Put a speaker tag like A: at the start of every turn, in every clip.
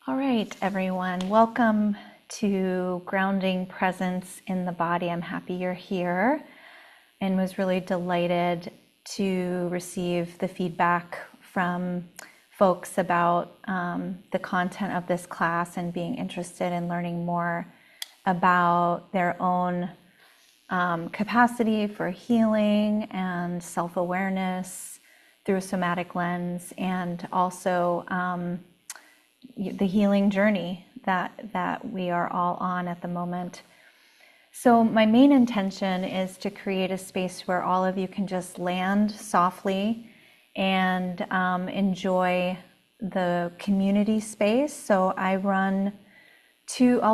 A: All right, everyone. Welcome to Grounding Presence in the Body. I'm happy you're here and was really delighted to receive the feedback from folks about the content of this class and being interested in learning more about their own capacity for healing and self-awareness through a somatic lens, and also the healing journey that we are all on at the moment. So my main intention is to create a space where all of you can just land softly and enjoy the community space. So I'll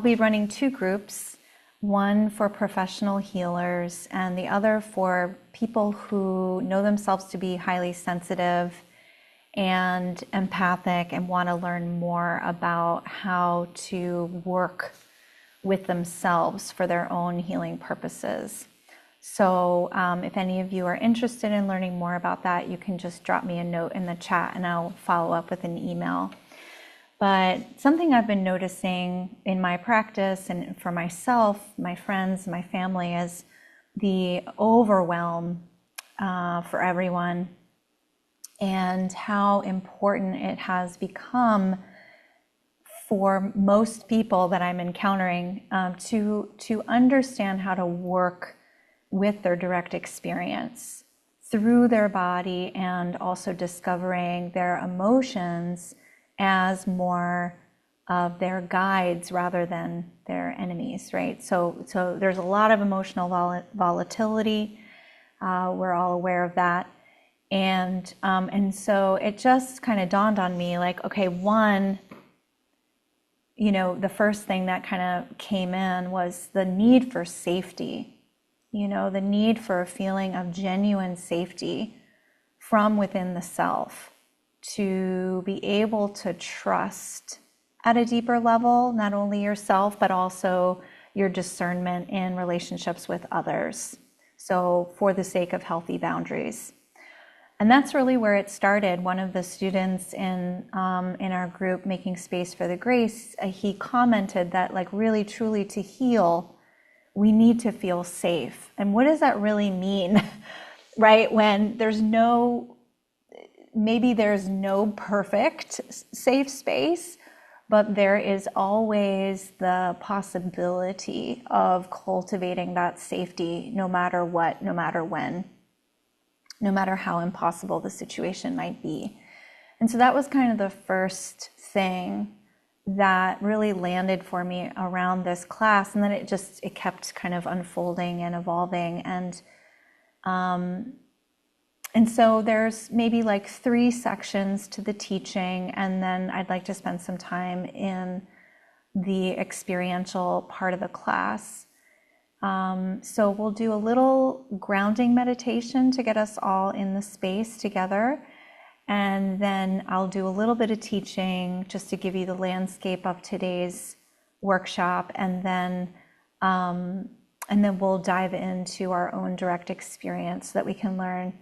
A: be running two groups, one for professional healers and the other for people who know themselves to be highly sensitive and empathic and want to learn more about how to work with themselves for their own healing purposes. So if any of you are interested in learning more about that, you can just drop me a note in the chat and I'll follow up with an email. But something I've been noticing in my practice and for myself, my friends, my family, is the overwhelm for everyone, and how important it has become for most people that I'm encountering to understand how to work with their direct experience through their body, and also discovering their emotions as more of their guides rather than their enemies, right? So there's a lot of emotional volatility. We're all aware of that. And so it just kind of dawned on me, like, okay, the first thing that kind of came in was the need for safety, the need for a feeling of genuine safety from within the self, to be able to trust at a deeper level, not only yourself, but also your discernment in relationships with others. So for the sake of healthy boundaries. And that's really where it started. One of the students in our group, Making Space for the Grace, he commented that, like, really truly to heal, we need to feel safe. And what does that really mean, right? When maybe there's no perfect safe space, but there is always the possibility of cultivating that safety, no matter what, no matter when, no matter how impossible the situation might be. And so that was kind of the first thing that really landed for me around this class. And then it kept kind of unfolding and evolving. And so there's maybe like 3 sections to the teaching, and then I'd like to spend some time in the experiential part of the class. So we'll do a little grounding meditation to get us all in the space together. And then I'll do a little bit of teaching just to give you the landscape of today's workshop. And then we'll dive into our own direct experience so that we can learn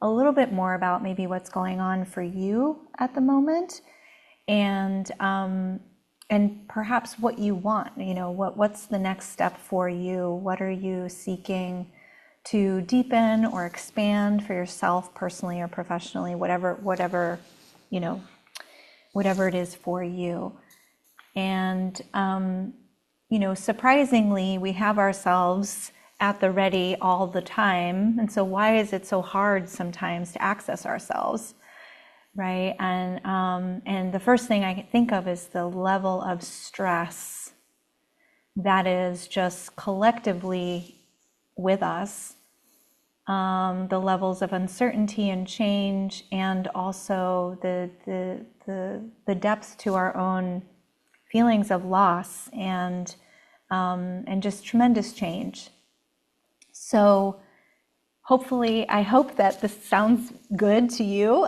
A: a little bit more about maybe what's going on for you at the moment, and perhaps what you want, what's the next step for you? What are you seeking to deepen or expand for yourself personally or professionally, whatever it is for you. And, surprisingly, we have ourselves at the ready all the time. And so why is it so hard sometimes to access ourselves? Right? And the first thing I think of is the level of stress that is just collectively with us, the levels of uncertainty and change, and also the depth to our own feelings of loss and just tremendous change. So I hope that this sounds good to you,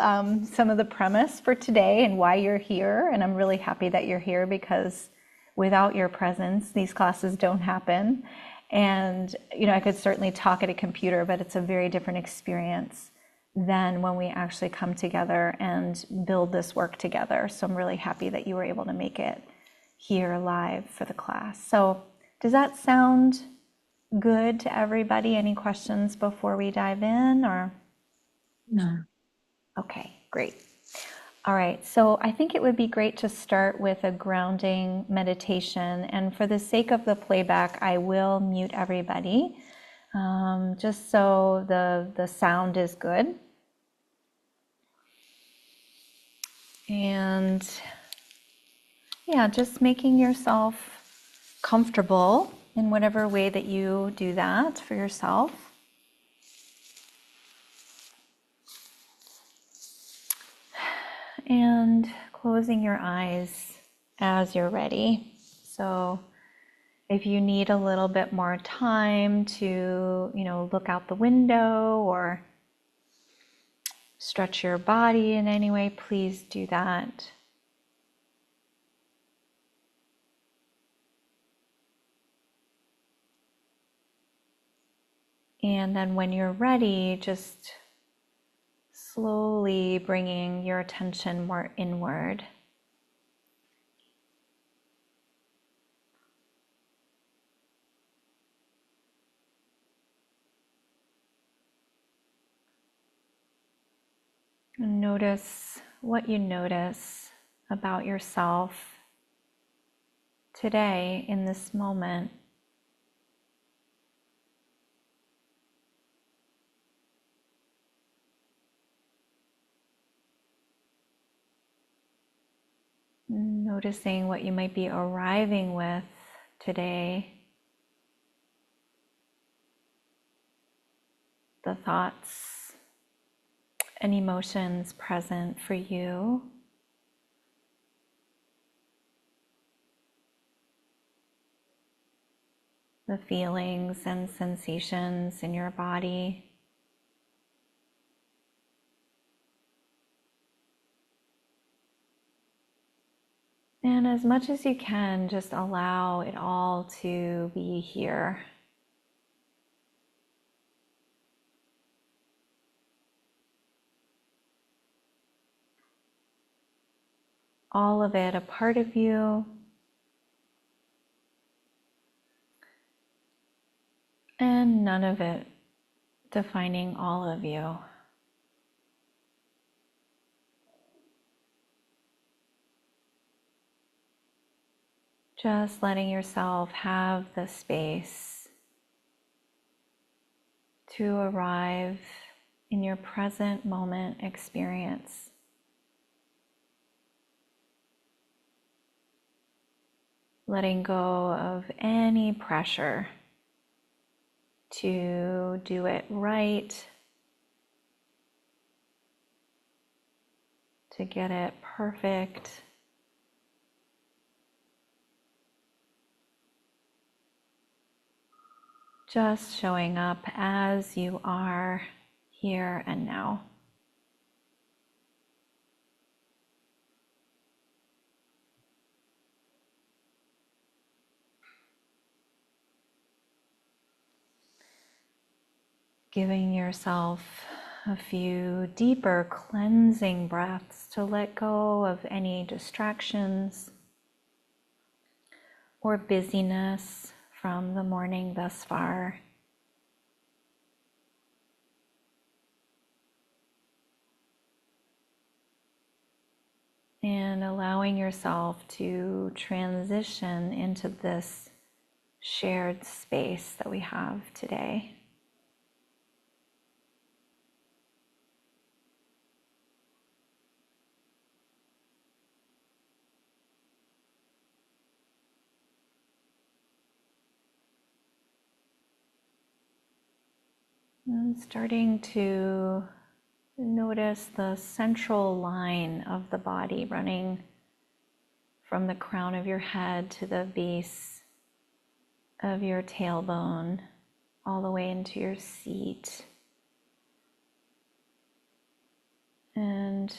A: some of the premise for today and why you're here. And I'm really happy that you're here, because without your presence, these classes don't happen. And, I could certainly talk at a computer, but it's a very different experience than when we actually come together and build this work together. So I'm really happy that you were able to make it here live for the class. So does that sound good to everybody? Any questions before we dive in, or?
B: No.
A: Okay, great. All right, so I think it would be great to start with a grounding meditation. And for the sake of the playback, I will mute everybody, just so the sound is good. And yeah, just making yourself comfortable in whatever way that you do that for yourself. And closing your eyes as you're ready. So if you need a little bit more time to, look out the window or stretch your body in any way, please do that. And then when you're ready, just slowly bringing your attention more inward. And notice what you notice about yourself today in this moment. Noticing what you might be arriving with today, the thoughts and emotions present for you. The feelings and sensations in your body. And as much as you can, just allow it all to be here. All of it a part of you, and none of it defining all of you. Just letting yourself have the space to arrive in your present moment experience. Letting go of any pressure to do it right, to get it perfect. Just showing up as you are here and now. Giving yourself a few deeper cleansing breaths to let go of any distractions or busyness from the morning thus far. And allowing yourself to transition into this shared space that we have today. And starting to notice the central line of the body running from the crown of your head to the base of your tailbone, all the way into your seat. And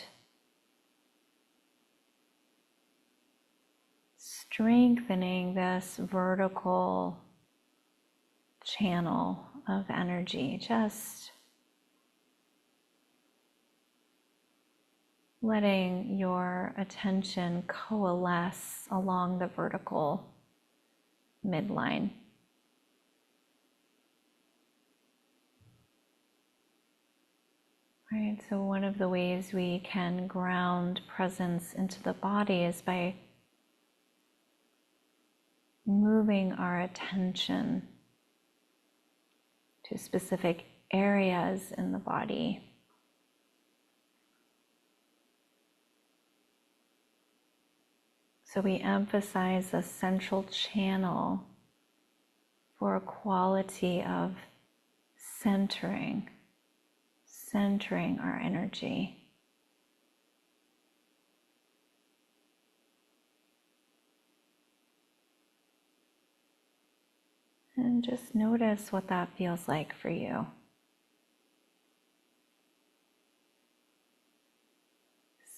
A: strengthening this vertical channel of energy, just letting your attention coalesce along the vertical midline. Right, so one of the ways we can ground presence into the body is by moving our attention to specific areas in the body. So we emphasize a central channel for a quality of centering our energy. And just notice what that feels like for you.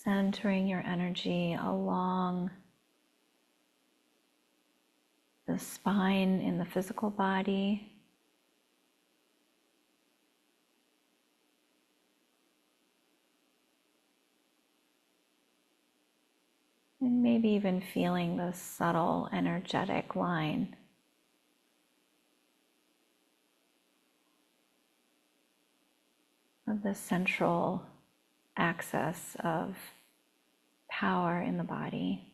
A: Centering your energy along the spine in the physical body, and maybe even feeling the subtle energetic line of the central axis of power in the body.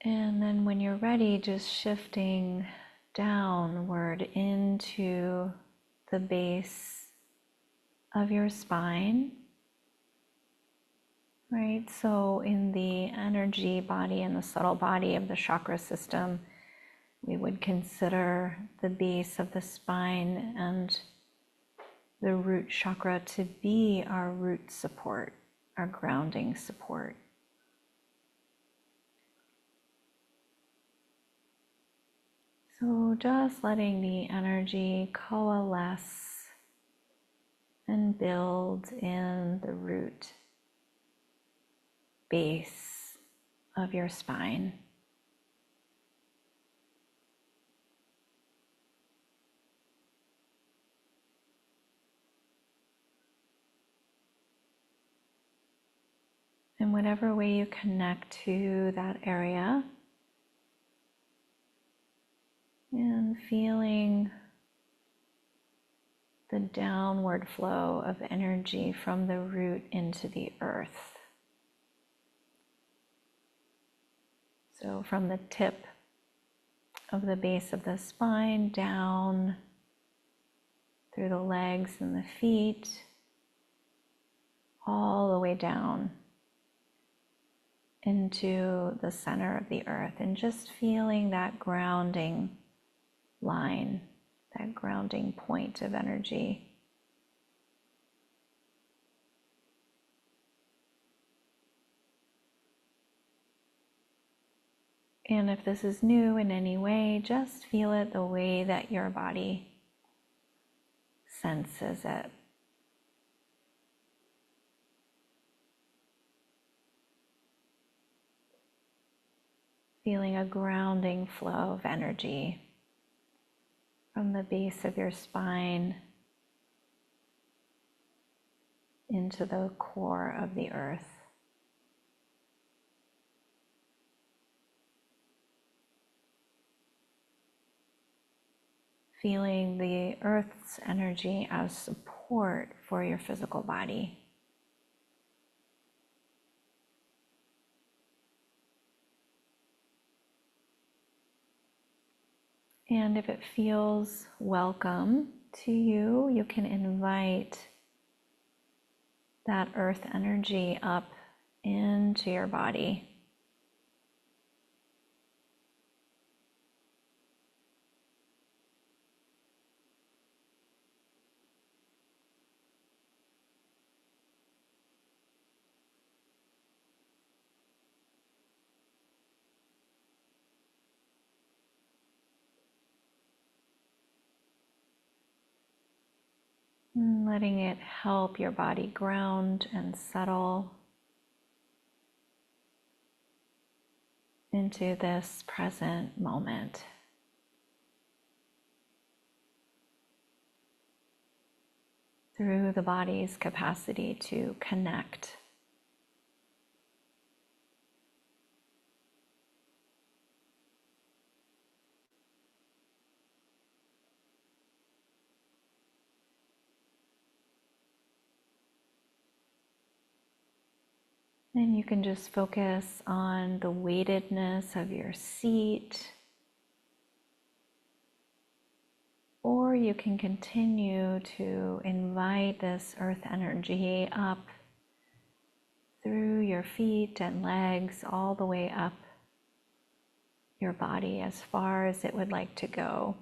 A: And then when you're ready, just shifting downward into the base of your spine, right? So in the energy body and the subtle body of the chakra system, we would consider the base of the spine and the root chakra to be our root support, our grounding support. So just letting the energy coalesce and build in the root base of your spine. In whatever way you connect to that area, and feeling the downward flow of energy from the root into the earth. So from the tip of the base of the spine down through the legs and the feet, all the way down into the center of the earth, and just feeling that grounding line, that grounding point of energy. And if this is new in any way, just feel it the way that your body senses it. Feeling a grounding flow of energy from the base of your spine into the core of the earth. Feeling the earth's energy as support for your physical body. And if it feels welcome to you, you can invite that earth energy up into your body. letting it help your body ground and settle into this present moment. Through the body's capacity to connect. And you can just focus on the weightedness of your seat, or you can continue to invite this earth energy up through your feet and legs, all the way up your body as far as it would like to go.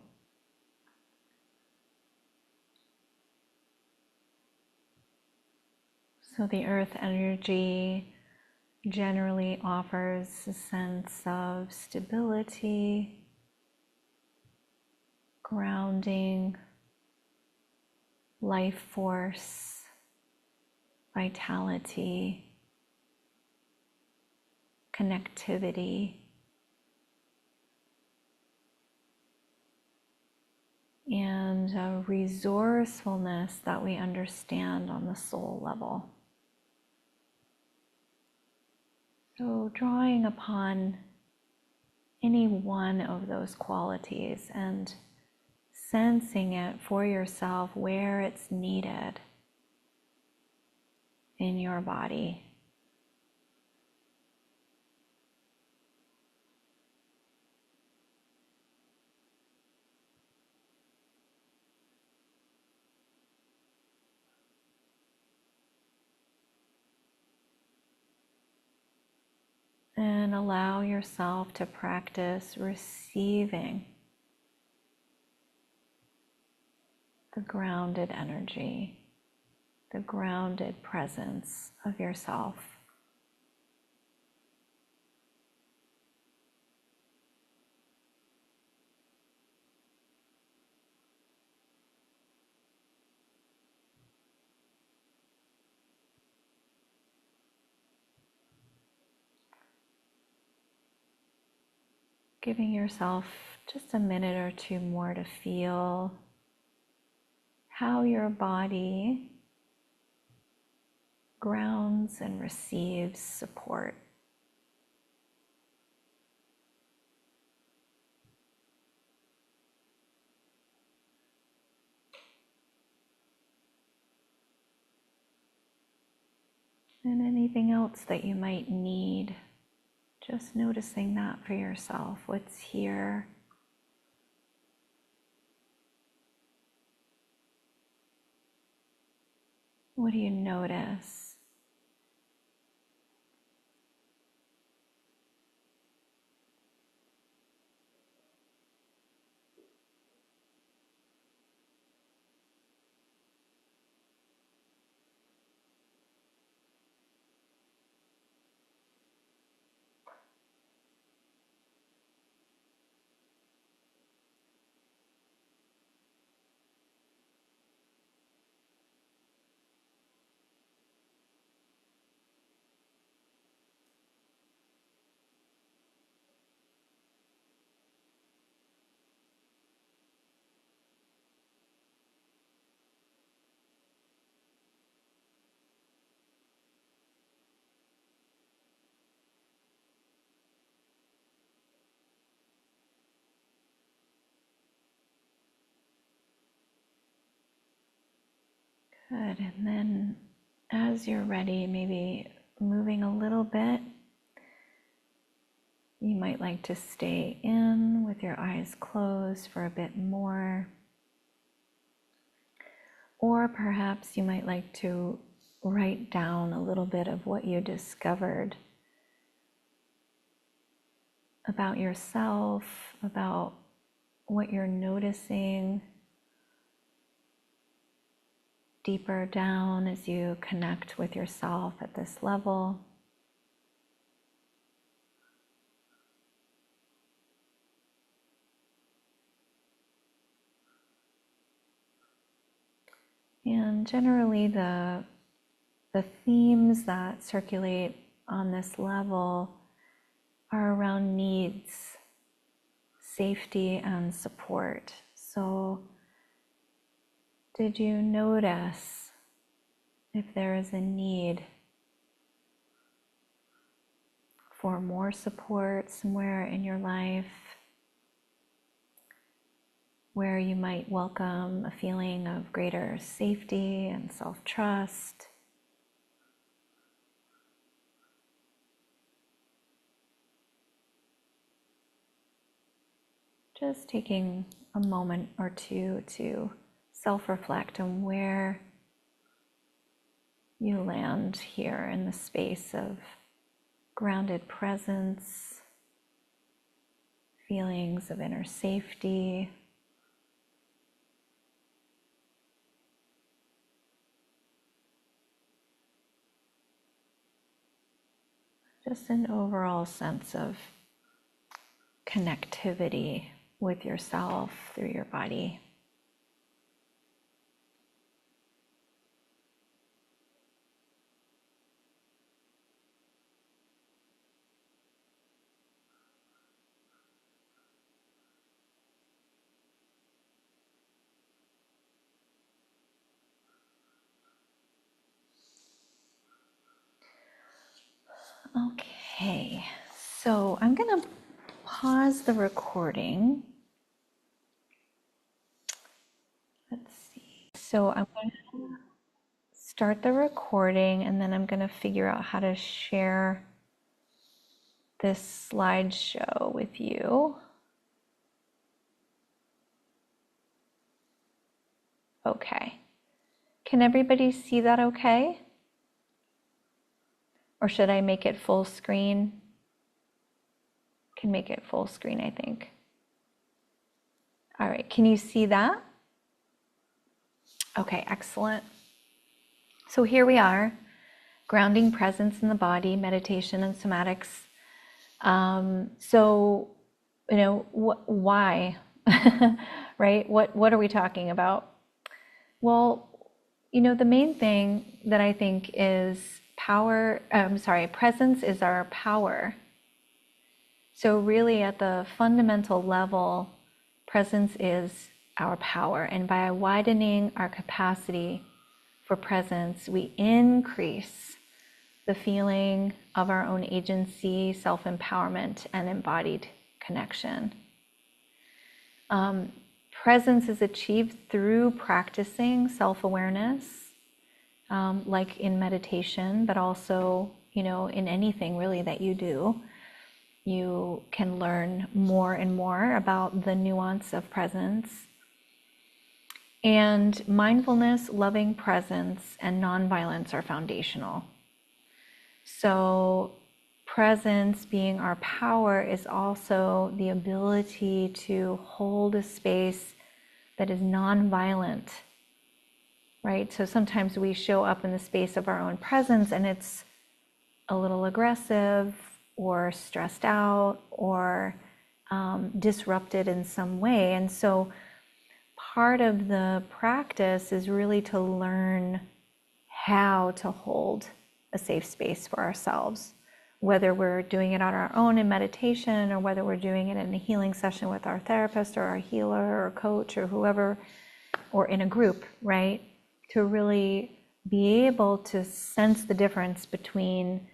A: So the earth energy generally offers a sense of stability, grounding, life force, vitality, connectivity, and a resourcefulness that we understand on the soul level. So drawing upon any one of those qualities and sensing it for yourself where it's needed in your body. And allow yourself to practice receiving the grounded energy, the grounded presence of yourself. Giving yourself just a minute or two more to feel how your body grounds and receives support. And anything else that you might need, just noticing that for yourself, what's here. What do you notice? Good, and then as you're ready, maybe moving a little bit, you might like to stay in with your eyes closed for a bit more. Or perhaps you might like to write down a little bit of what you discovered about yourself, about what you're noticing deeper down as you connect with yourself at this level. And And generally the themes that circulate on this level are around needs, safety, and support. So did you notice if there is a need for more support somewhere in your life, where you might welcome a feeling of greater safety and self-trust? Just taking a moment or two to self-reflect on where you land here in the space of grounded presence, feelings of inner safety, just an overall sense of connectivity with yourself through your body. Okay, so I'm going to pause the recording. Let's see. So I'm going to start the recording, and then I'm going to figure out how to share this slideshow with you. Okay. Can everybody see that okay? Or should I make it full screen? Can make it full screen, I think. All right, can you see that? Okay, excellent. So here we are, grounding presence in the body, meditation and somatics. So, you know, why, right? What are we talking about? Well, you know, the main thing that I think is presence is our power. So really at the fundamental level, presence is our power. And by widening our capacity for presence, we increase the feeling of our own agency, self-empowerment, and embodied connection. Presence is achieved through practicing self-awareness, like in meditation, but also, you know, in anything really that you do. You can learn more and more about the nuance of presence. And mindfulness, loving presence, and nonviolence are foundational. So presence being our power is also the ability to hold a space that is nonviolent, right? So sometimes we show up in the space of our own presence and it's a little aggressive or stressed out or disrupted in some way. And so part of the practice is really to learn how to hold a safe space for ourselves, whether we're doing it on our own in meditation or whether we're doing it in a healing session with our therapist or our healer or coach or whoever, or in a group, right? To really be able to sense the difference between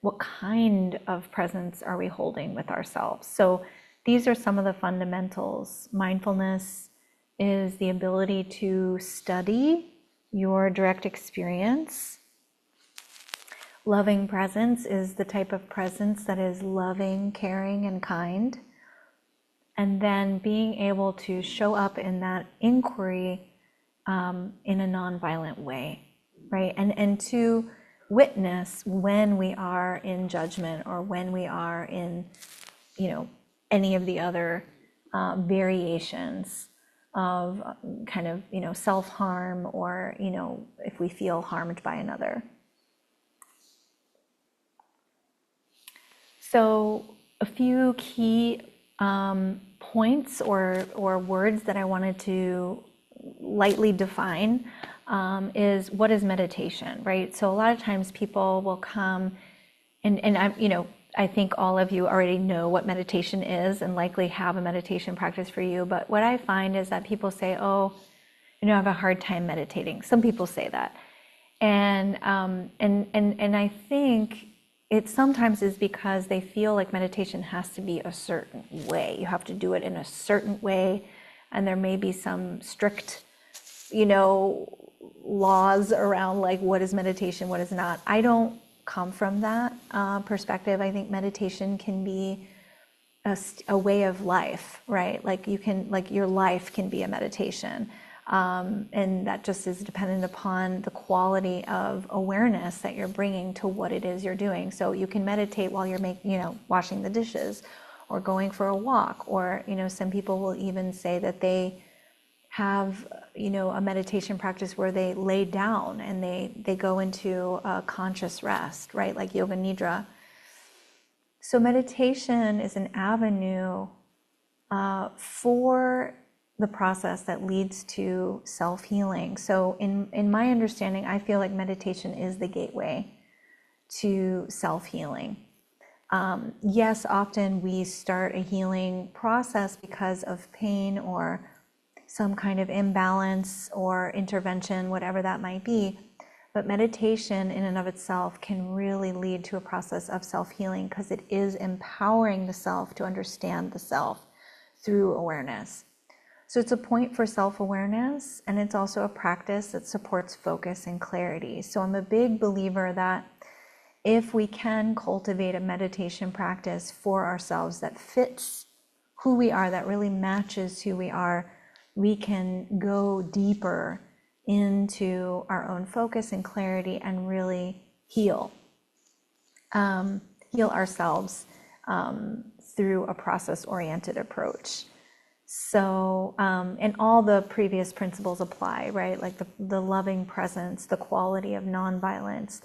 A: what kind of presence are we holding with ourselves. So these are some of the fundamentals. Mindfulness is the ability to study your direct experience. Loving presence is the type of presence that is loving, caring, and kind. And then being able to show up in that inquiry in a nonviolent way, right? And to witness when we are in judgment or when we are in, you know, any of the other variations of kind of, you know, self-harm or, you know, if we feel harmed by another. So a few key points or words that I wanted to lightly define is what is meditation, right? So a lot of times people will come and I'm, I think all of you already know what meditation is and likely have a meditation practice for you. But what I find is that people say, oh, I have a hard time meditating. Some people say that. And I think it sometimes is because they feel like meditation has to be a certain way. You have to do it in a certain way. And there may be some strict, laws around like what is meditation, what is not. I don't come from that perspective. I think meditation can be a way of life, right? Like your life can be a meditation. And that just is dependent upon the quality of awareness that you're bringing to what it is you're doing. So you can meditate while you're washing the dishes or going for a walk, or, some people will even say that they have, a meditation practice where they lay down and they go into a conscious rest, right? Like yoga nidra. So meditation is an avenue for the process that leads to self-healing. So in my understanding, I feel like meditation is the gateway to self-healing. Yes, often we start a healing process because of pain or some kind of imbalance or intervention, whatever that might be. But meditation in and of itself can really lead to a process of self-healing because it is empowering the self to understand the self through awareness. So it's a point for self-awareness, and it's also a practice that supports focus and clarity. So I'm a big believer that if we can cultivate a meditation practice for ourselves that fits who we are, that really matches who we are, we can go deeper into our own focus and clarity and really heal ourselves through a process-oriented approach. So, and all the previous principles apply, right? Like the loving presence, the quality of nonviolence,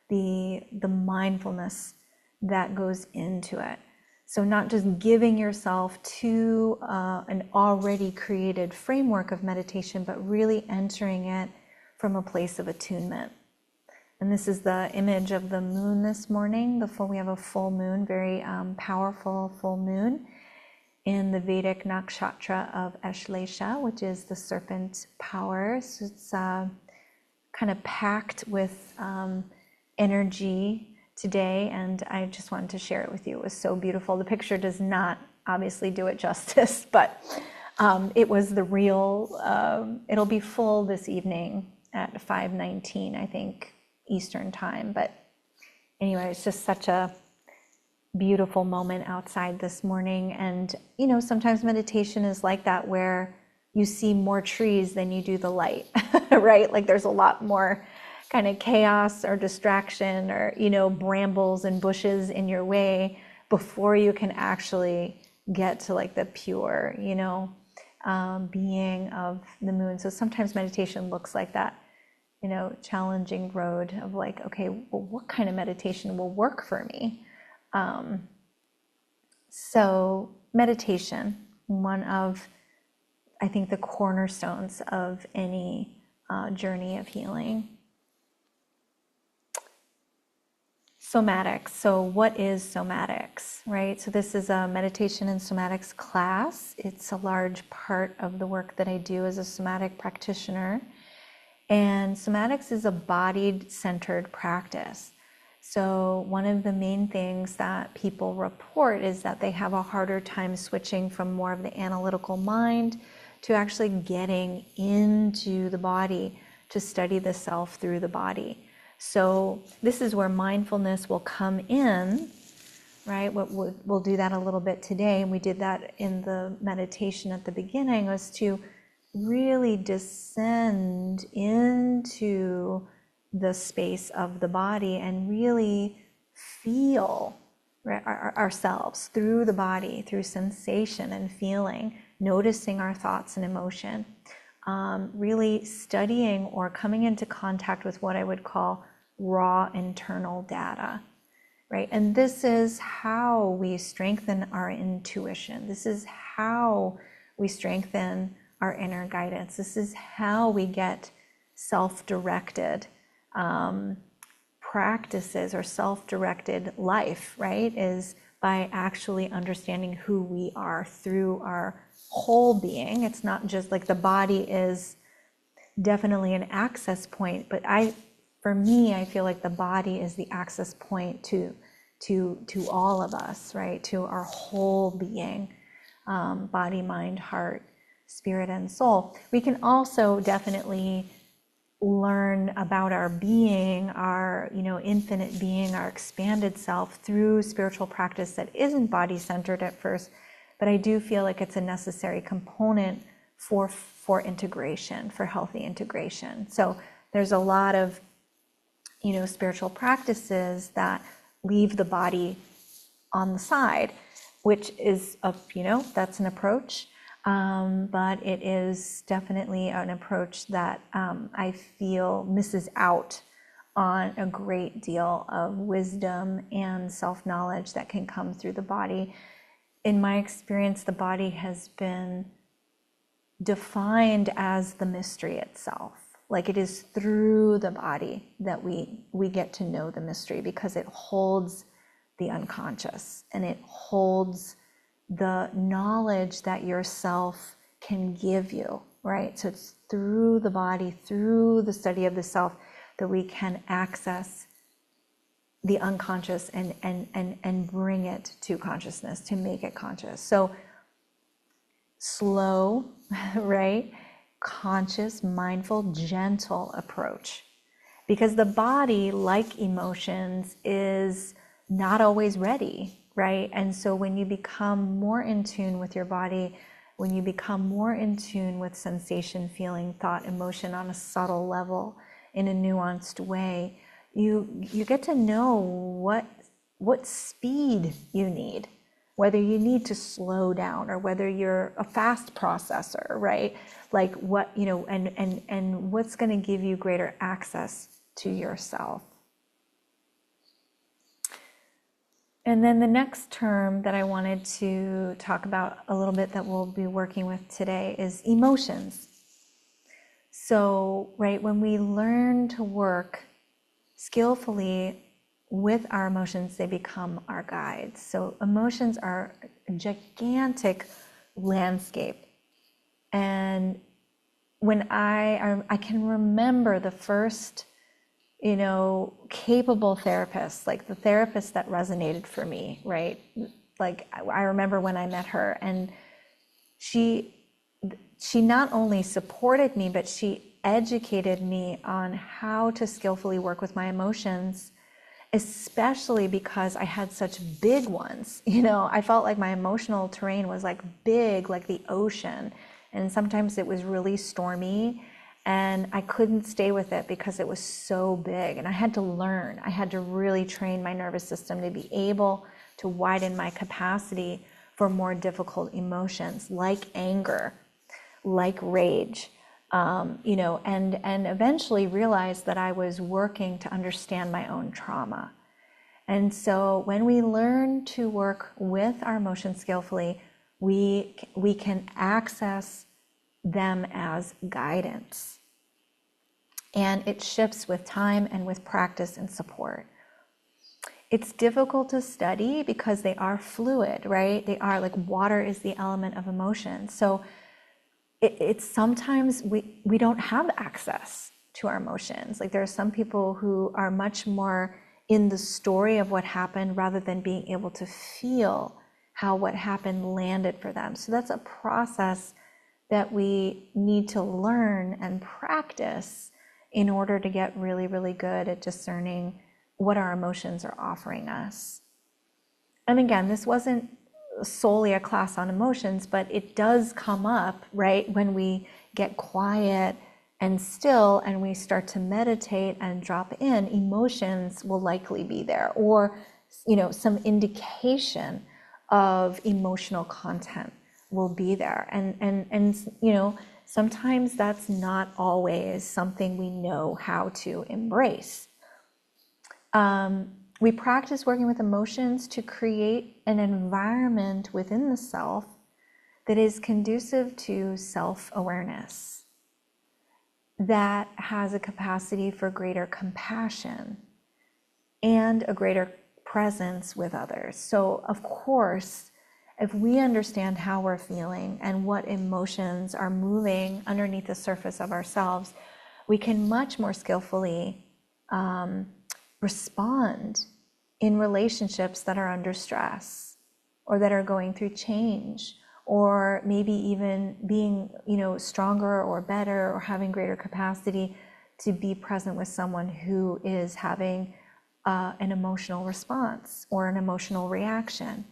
A: the mindfulness that goes into it. So not just giving yourself to an already created framework of meditation, but really entering it from a place of attunement. And this is the image of the moon this morning. We have a full moon, very powerful full moon in the Vedic nakshatra of Ashlesha, which is the serpent power. So it's kind of packed with energy today, and I just wanted to share it with you. It was so beautiful. The picture does not obviously do it justice, but it was the real, it'll be full this evening at 5:19, I think, Eastern time. But anyway, it's just such a beautiful moment outside this morning. And, sometimes meditation is like that, where you see more trees than you do the light, right? Like there's a lot more kind of chaos or distraction or, brambles and bushes in your way before you can actually get to like the pure, being of the moon. So sometimes meditation looks like that, challenging road of like, okay, well, what kind of meditation will work for me? So meditation, one of, I think, the cornerstones of any journey of healing. Somatics. So what is somatics, right? So this is a meditation and somatics class. It's a large part of the work that I do as a somatic practitioner. And somatics is a body-centered practice. So one of the main things that people report is that they have a harder time switching from more of the analytical mind to actually getting into the body to study the self through the body. So this is where mindfulness will come in, right? We'll do that a little bit today, and we did that in the meditation at the beginning, was to really descend into the space of the body and really feel, right, ourselves through the body, through sensation and feeling, noticing our thoughts and emotion, really studying or coming into contact with what I would call raw internal data, right? And this is how we strengthen our intuition. This is how we strengthen our inner guidance. This is how we get self-directed practices or self-directed life, right, is by actually understanding who we are through our whole being. It's not just like the body is definitely an access point, but for me, I feel like the body is the access point to all of us, right? To our whole being, body, mind, heart, spirit, and soul. We can also definitely learn about our being, our infinite being, our expanded self through spiritual practice that isn't body-centered at first, but I do feel like it's a necessary component for integration, for healthy integration. So there's a lot of spiritual practices that leave the body on the side, which is that's an approach, but it is definitely an approach that I feel misses out on a great deal of wisdom and self-knowledge that can come through the body. In my experience, the body has been defined as the mystery itself. Like it is through the body that we get to know the mystery, because it holds the unconscious and it holds the knowledge that yourself can give you, right? So it's through the body, through the study of the self, that we can access the unconscious and bring it to consciousness, to make it conscious. So slow, right? Conscious, mindful, gentle approach. Because the body, like emotions, is not always ready, right? And so when you become more in tune with your body, when you become more in tune with sensation, feeling, thought, emotion on a subtle level, in a nuanced way, you get to know what speed you need, whether you need to slow down or whether you're a fast processor, right? Like what, and what's going to give you greater access to yourself. And then the next term that I wanted to talk about a little bit that we'll be working with today is emotions. So, right, when we learn to work skillfully with our emotions, they become our guides. So emotions are a gigantic landscape. And when I can remember the first, capable therapist, like the therapist that resonated for me, right? Like I remember when I met her, and she not only supported me, but she educated me on how to skillfully work with my emotions, especially because I had such big ones. I felt like my emotional terrain was like big, like the ocean. And sometimes it was really stormy and I couldn't stay with it because it was so big. And I had to learn, I had to really train my nervous system to be able to widen my capacity for more difficult emotions like anger, like rage, and eventually realized that I was working to understand my own trauma. And so when we learn to work with our emotions skillfully, we can access them as guidance. And it shifts with time and with practice and support. It's difficult to study because they are fluid, right? They are like water is the element of emotion. So it's sometimes we don't have access to our emotions. Like there are some people who are much more in the story of what happened rather than being able to feel how what happened landed for them. So that's a process that we need to learn and practice in order to get really, really good at discerning what our emotions are offering us. And again, this wasn't solely a class on emotions, but it does come up, right, when we get quiet and still and we start to meditate and drop in, emotions will likely be there, or some indication of emotional content will be there. And sometimes that's not always something we know how to embrace. We practice working with emotions to create an environment within the self that is conducive to self-awareness. that has a capacity for greater compassion and a greater presence with others. So of course, if we understand how we're feeling and what emotions are moving underneath the surface of ourselves, we can much more skillfully respond in relationships that are under stress or that are going through change, or maybe even being, stronger or better or having greater capacity to be present with someone who is having an emotional response or an emotional reaction.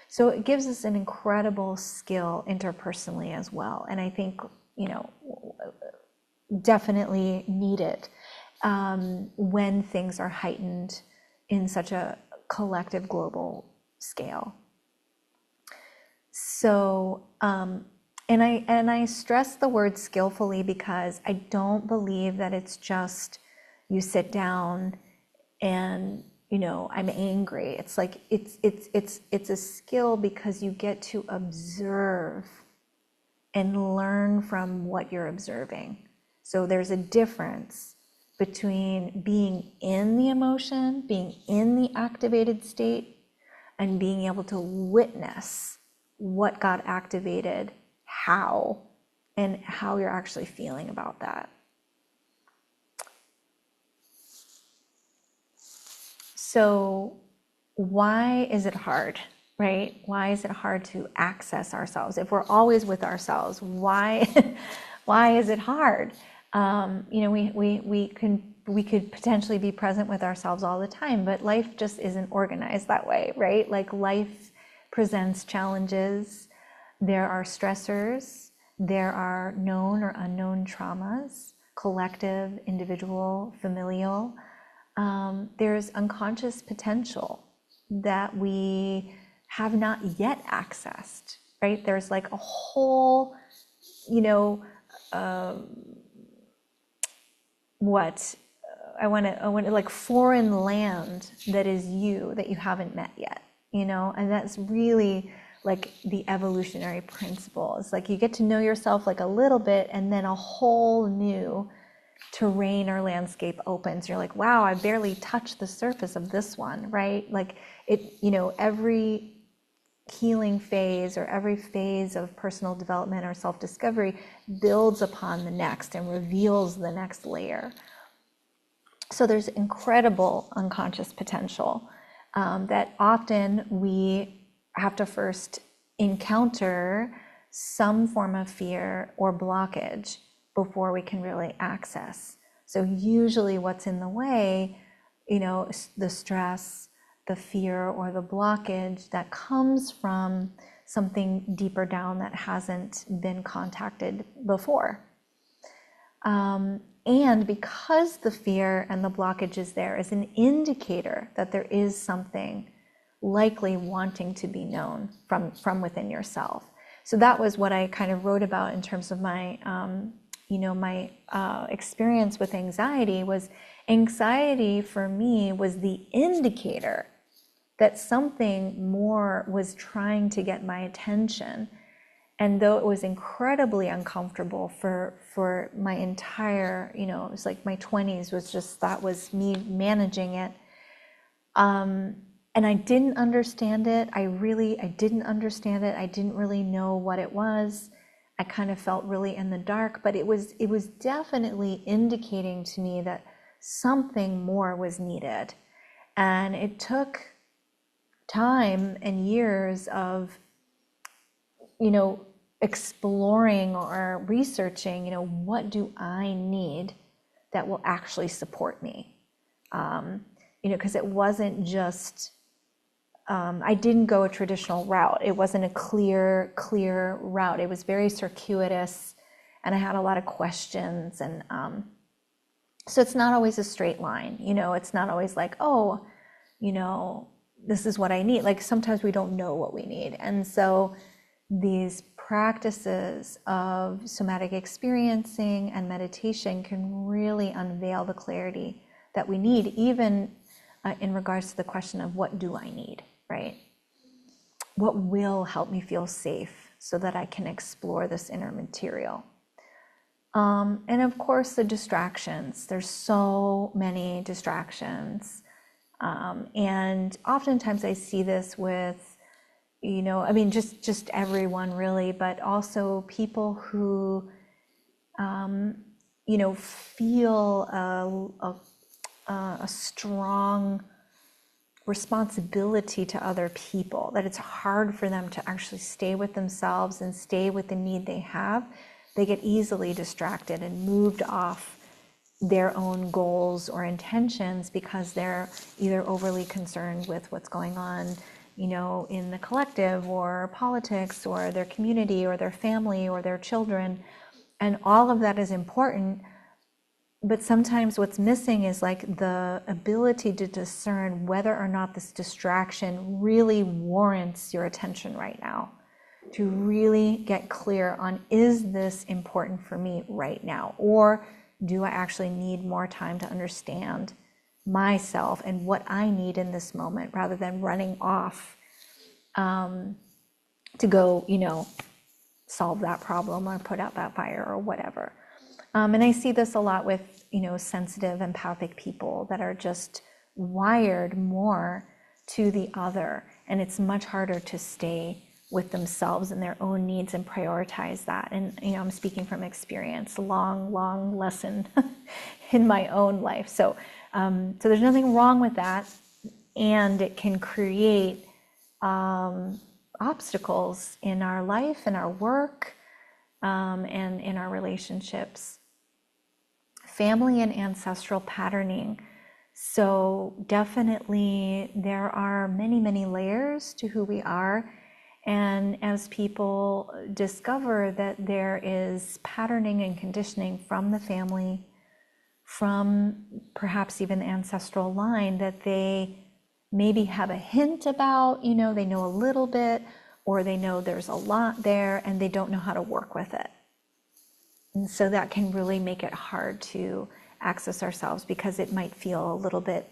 A: So it gives us an incredible skill interpersonally as well. And I think, definitely needed when things are heightened in such a collective global scale. So, and I stress the word skillfully because I don't believe that it's just you sit down and I'm angry. It's like it's a skill because you get to observe and learn from what you're observing. So there's a difference between being in the emotion, being in the activated state, and being able to witness what got activated, how, and how you're actually feeling about that. So why is it hard, right? Why is it hard to access ourselves? If we're always with ourselves, why is it hard? We could potentially be present with ourselves all the time, but life just isn't organized that way, right? Like life presents challenges. There are stressors. There are known or unknown traumas, collective, individual, familial. There's unconscious potential that we have not yet accessed, right? There's like a whole, I want to like foreign land that is you that you haven't met yet, and that's really like the evolutionary principle. It's like you get to know yourself like a little bit, and then a whole new terrain or landscape opens. You're like, wow, I barely touched the surface of this one, right? Like it, every healing phase or every phase of personal development or self-discovery builds upon the next and reveals the next layer. So there's incredible unconscious potential that often we have to first encounter some form of fear or blockage before we can really access. So usually what's in the way, the stress, the fear, or the blockage that comes from something deeper down that hasn't been contacted before. And because the fear and the blockage is there is an indicator that there is something likely wanting to be known from within yourself. So that was what I kind of wrote about in terms of my, my experience with anxiety. Was anxiety for me was the indicator that something more was trying to get my attention. And though it was incredibly uncomfortable for my entire, it was like my 20s was just, that was me managing it. And I didn't understand it. I didn't understand it. I didn't really know what it was. I kind of felt really in the dark, but it was definitely indicating to me that something more was needed. And it took time and years of, exploring or researching, what do I need that will actually support me? Because it wasn't just, I didn't go a traditional route. It wasn't a clear route. It was very circuitous, and I had a lot of questions. And so it's not always a straight line. It's not always like, oh, this is what I need. Like sometimes we don't know what we need. And so these practices of somatic experiencing and meditation can really unveil the clarity that we need, even in regards to the question of what do I need, right? What will help me feel safe so that I can explore this inner material? And of course, the distractions. There's so many distractions. And oftentimes I see this with, I mean, just everyone really, but also people who, feel a strong responsibility to other people, that it's hard for them to actually stay with themselves and stay with the need they have. They get easily distracted and moved off their own goals or intentions because they're either overly concerned with what's going on, in the collective or politics or their community or their family or their children. And all of that is important. But sometimes what's missing is like the ability to discern whether or not this distraction really warrants your attention right now. To really get clear on, is this important for me right now? Or do I actually need more time to understand myself and what I need in this moment, rather than running off to go, solve that problem or put out that fire or whatever. And I see this a lot with, sensitive, empathic people that are just wired more to the other. And it's much harder to stay with themselves and their own needs and prioritize that. And, I'm speaking from experience, long lesson in my own life. So there's nothing wrong with that. And it can create obstacles in our life, in our work, and in our relationships. Family and ancestral patterning. So definitely there are many layers to who we are. And as people discover that there is patterning and conditioning from the family, from perhaps even the ancestral line that they maybe have a hint about, they know a little bit, or they know there's a lot there and they don't know how to work with it. And so that can really make it hard to access ourselves, because it might feel a little bit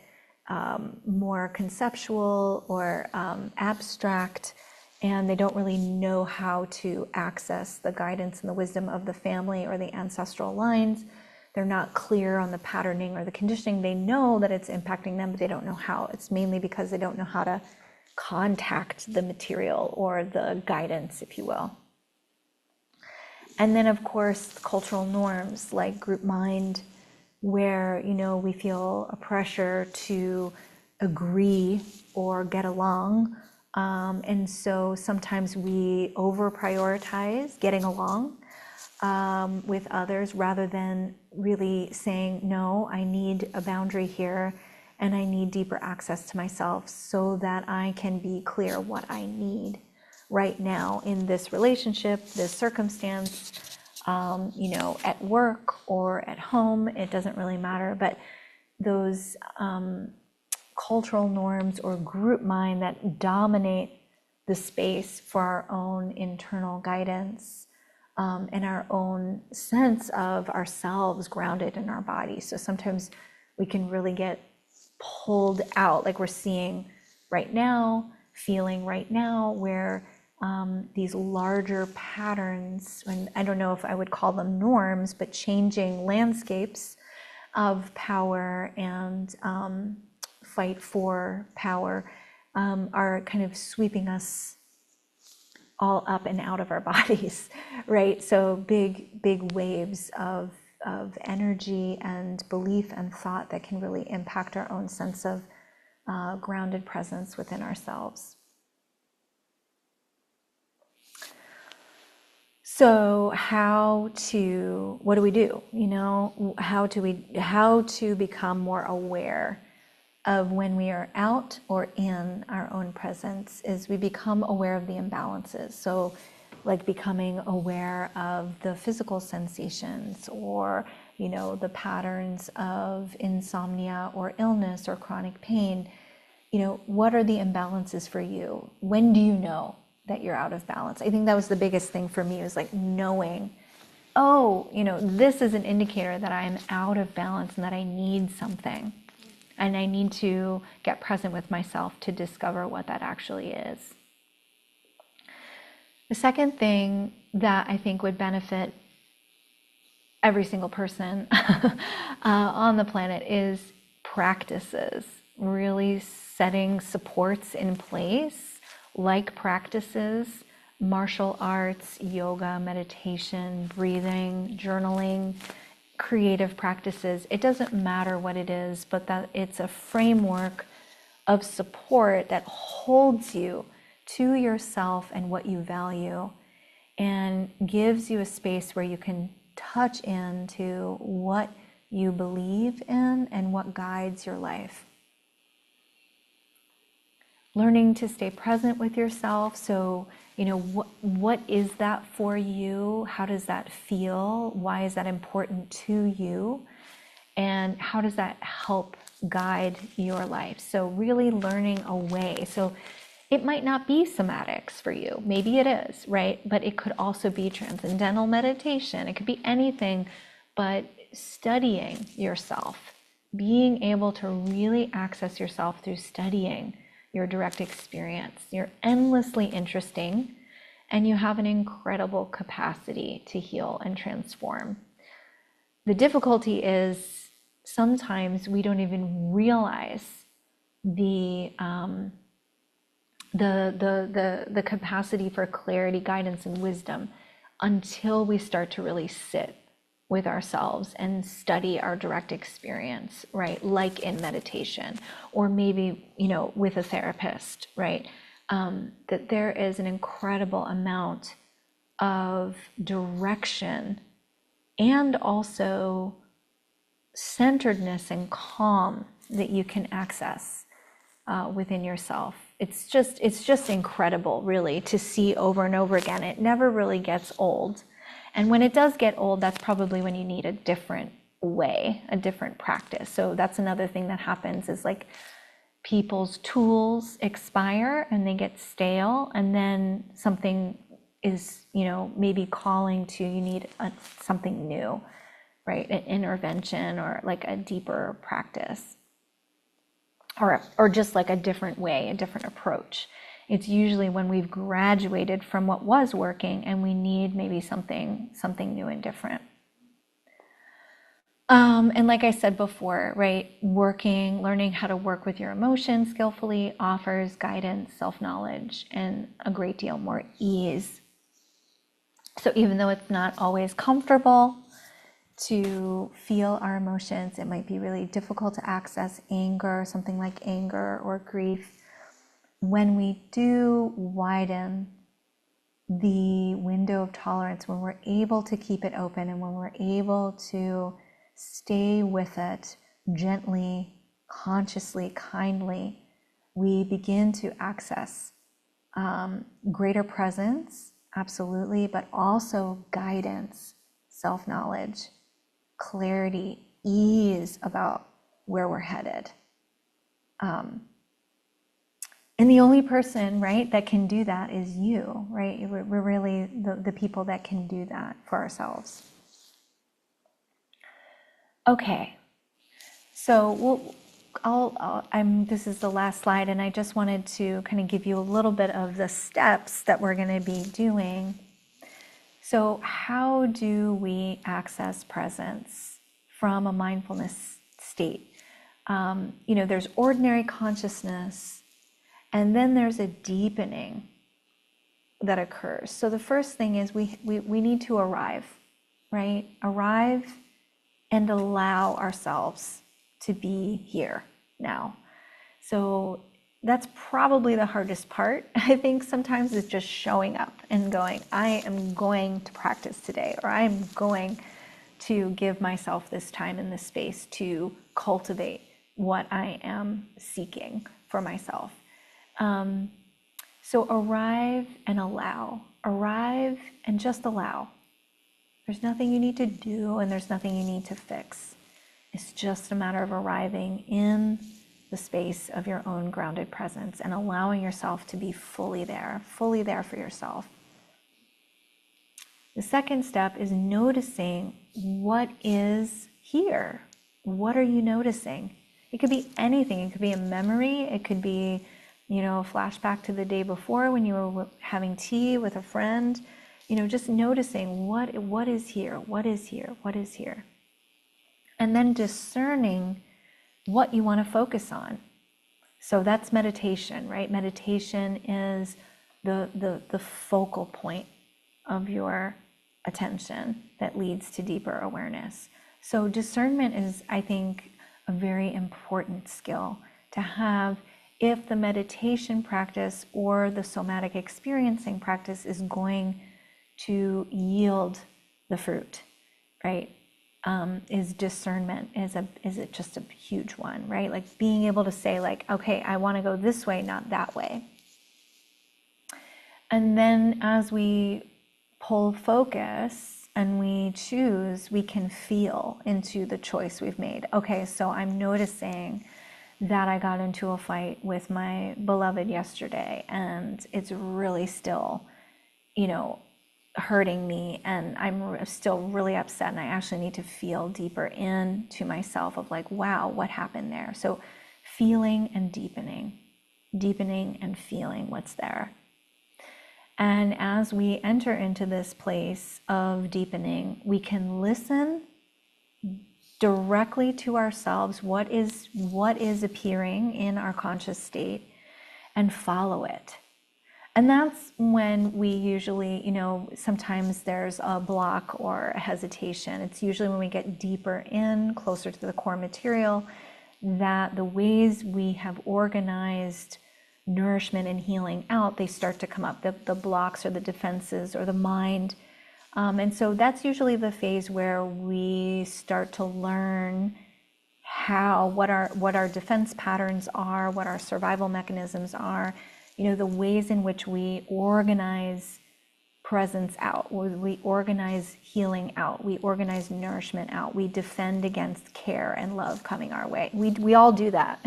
A: more conceptual or abstract, and they don't really know how to access the guidance and the wisdom of the family or the ancestral lines. They're not clear on the patterning or the conditioning. They know that it's impacting them, but they don't know how. It's mainly because they don't know how to contact the material or the guidance, if you will. And then, of course, cultural norms like group mind, where, we feel a pressure to agree or get along. And so sometimes we over-prioritize getting along with others, rather than really saying, no, I need a boundary here, and I need deeper access to myself so that I can be clear what I need right now in this relationship, this circumstance, at work or at home, it doesn't really matter. But those cultural norms or group mind that dominate the space for our own internal guidance and our own sense of ourselves grounded in our body. So sometimes we can really get pulled out, like we're seeing right now, feeling right now, where these larger patterns, and I don't know if I would call them norms, but changing landscapes of power and fight for power are kind of sweeping us all up and out of our bodies, right? So big waves of energy and belief and thought that can really impact our own sense of grounded presence within ourselves. So what do we do? How to become more aware of when we are out or in our own presence is we become aware of the imbalances. So like becoming aware of the physical sensations, or, the patterns of insomnia or illness or chronic pain. What are the imbalances for you? When do you know that you're out of balance? I think that was the biggest thing for me, was like knowing, this is an indicator that I'm out of balance and that I need something. And I need to get present with myself to discover what that actually is. The second thing that I think would benefit every single person on the planet, is practices, really setting supports in place, like practices, martial arts, yoga, meditation, breathing, journaling, creative practices. It doesn't matter what it is, but that it's a framework of support that holds you to yourself and what you value, and gives you a space where you can touch into what you believe in and what guides your life. Learning to stay present with yourself. So, what is that for you? How does that feel? Why is that important to you? And how does that help guide your life? So really learning a way. So it might not be somatics for you. Maybe it is, right? But it could also be transcendental meditation. It could be anything, but studying yourself, being able to really access yourself through studying your direct experience. You're endlessly interesting, and you have an incredible capacity to heal and transform. The difficulty is sometimes we don't even realize the capacity for clarity, guidance, and wisdom until we start to really sit with ourselves and study our direct experience, right? Like in meditation, or maybe, with a therapist, right? That there is an incredible amount of direction and also centeredness and calm that you can access within yourself. It's just incredible, really, to see over and over again. It never really gets old. And when it does get old, that's probably when you need a different way, a different practice. So that's another thing that happens, is like people's tools expire and they get stale, and then something is, maybe calling to, you need something new, right? An intervention, or like a deeper practice, or just like a different way, a different approach. It's usually when we've graduated from what was working and we need maybe something new and different. And like I said before, right, learning how to work with your emotions skillfully offers guidance, self-knowledge, and a great deal more ease. So even though it's not always comfortable to feel our emotions, it might be really difficult to access anger, something like anger or grief. When we do widen the window of tolerance, when we're able to keep it open, and when we're able to stay with it gently, consciously, kindly, we begin to access greater presence, absolutely, but also guidance, self-knowledge, clarity, ease about where we're headed. And the only person, right, that can do that is you, right? We're really the people that can do that for ourselves. Okay, so this is the last slide, and I just wanted to kind of give you a little bit of the steps that we're going to be doing. So how do we access presence from a mindfulness state? There's ordinary consciousness, and then there's a deepening that occurs. So the first thing is we need to arrive, right? Arrive and allow ourselves to be here now. So that's probably the hardest part. I think sometimes it's just showing up and going, I am going to practice today, or I am going to give myself this time and this space to cultivate what I am seeking for myself. So arrive and allow. Arrive and just allow. There's nothing you need to do, and there's nothing you need to fix. It's just a matter of arriving in the space of your own grounded presence and allowing yourself to be fully there for yourself. The second step is noticing what is here. What are you noticing? It could be anything. It could be a memory. It could be, a flashback to the day before when you were having tea with a friend. just noticing what is here, what is here, what is here. And then discerning what you want to focus on. So that's meditation, right? Meditation is the focal point of your attention that leads to deeper awareness. So discernment is, I think, a very important skill to have if the meditation practice or the somatic experiencing practice is going to yield the fruit, right? Is discernment is it just a huge one, right? Like being able to say like, okay, I want to go this way, not that way. And then as we pull focus and we choose, we can feel into the choice we've made. Okay, so I'm noticing that I got into a fight with my beloved yesterday, and it's really still, hurting me, and I'm still really upset, and I actually need to feel deeper into myself of like, wow, what happened there? So feeling and deepening and feeling what's there. And as we enter into this place of deepening, we can listen directly to ourselves, what is appearing in our conscious state, and follow it. And that's when we usually, sometimes there's a block or a hesitation. It's usually when we get deeper in, closer to the core material, that the ways we have organized nourishment and healing out, they start to come up, the blocks or the defenses or the mind. And so that's usually the phase where we start to learn what our defense patterns are, what our survival mechanisms are, the ways in which we organize presence out, we organize healing out, we organize nourishment out, we defend against care and love coming our way. We all do that.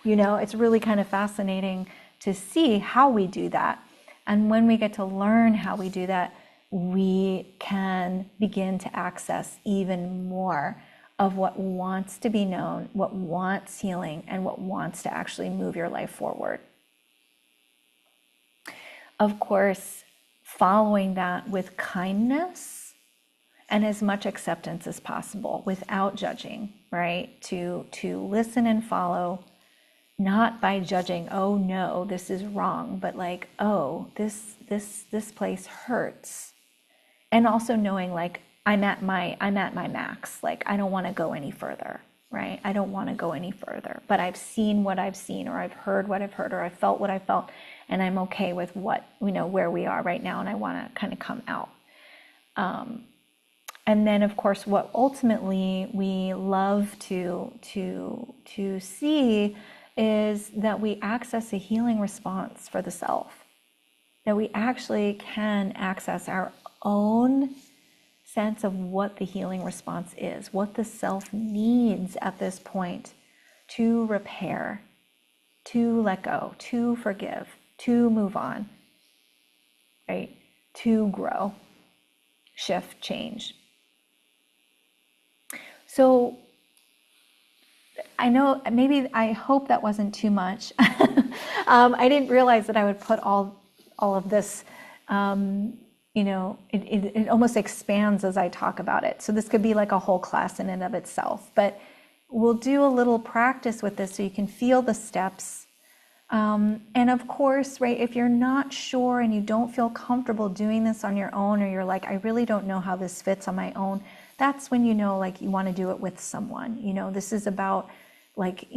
A: It's really kind of fascinating to see how we do that. And when we get to learn how we do that, we can begin to access even more of what wants to be known, what wants healing, and what wants to actually move your life forward. Of course, following that with kindness and as much acceptance as possible without judging, right? To listen and follow, not by judging, oh no, this is wrong, but like, oh, this place hurts. And also knowing like, I'm at my max, like I don't want to go any further, right? I don't want to go any further, but I've seen what I've seen, or I've heard what I've heard, or I've felt what I felt, and I'm okay with what, where we are right now, and I want to kind of come out. And then of course, what ultimately we love to see is that we access a healing response for the self, that we actually can access our own sense of what the healing response is, what the self needs at this point to repair, to let go, to forgive, to move on, right? To grow, shift, change. So I hope that wasn't too much. I didn't realize that I would put all of this, it almost expands as I talk about it. So this could be like a whole class in and of itself, but we'll do a little practice with this so you can feel the steps. And of course, right, if you're not sure and you don't feel comfortable doing this on your own, or you're like, I really don't know how this fits on my own, that's when like you want to do it with someone. This is about like,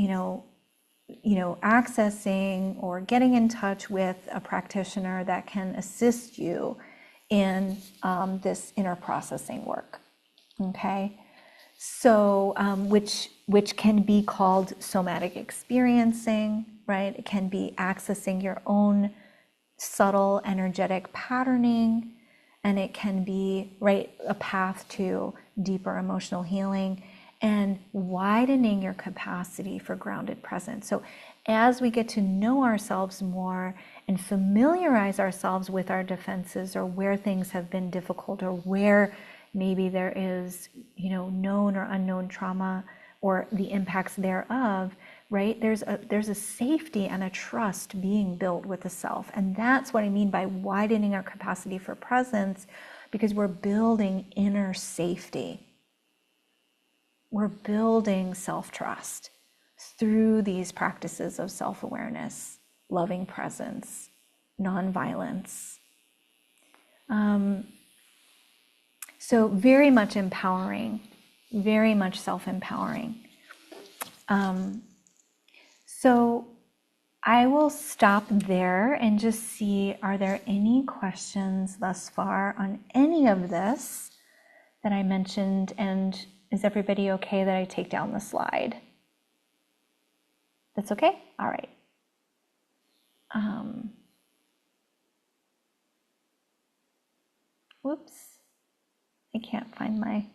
A: accessing or getting in touch with a practitioner that can assist you in this inner processing work. Okay, so which can be called somatic experiencing, right? It can be accessing your own subtle energetic patterning, and it can be, right, a path to deeper emotional healing and widening your capacity for grounded presence. So as we get to know ourselves more and familiarize ourselves with our defenses, or where things have been difficult, or where maybe there is, known or unknown trauma or the impacts thereof, right? There's a safety and a trust being built with the self. And that's what I mean by widening our capacity for presence, because we're building inner safety. We're building self-trust through these practices of self-awareness, loving presence, non-violence. So very much empowering, very much self-empowering. So I will stop there and just see, are there any questions thus far on any of this that I mentioned? And is everybody okay that I take down the slide? That's okay? All right. Whoops. I can't find my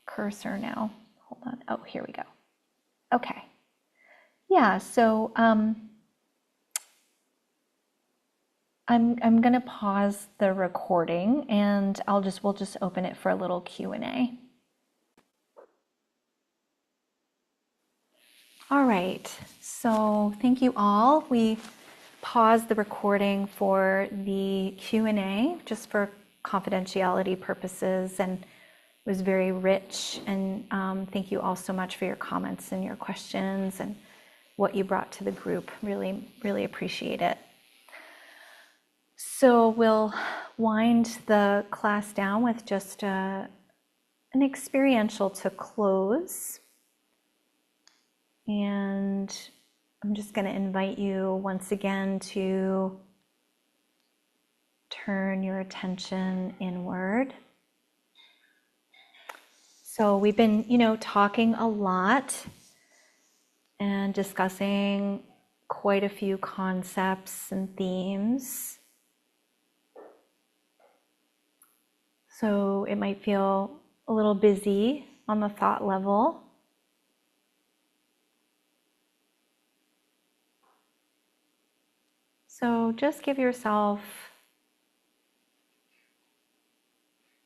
A: cursor now. Hold on. Oh, here we go. Okay. Yeah, so I'm going to pause the recording, and we'll just open it for a little Q&A. All right, so thank you all. We paused the recording for the Q&A just for confidentiality purposes, and it was very rich. And thank you all so much for your comments and your questions and what you brought to the group. Really, really appreciate it. So we'll wind the class down with just an experiential to close. And I'm just going to invite you once again to turn your attention inward. So we've been, talking a lot and discussing quite a few concepts and themes. So it might feel a little busy on the thought level. So just give yourself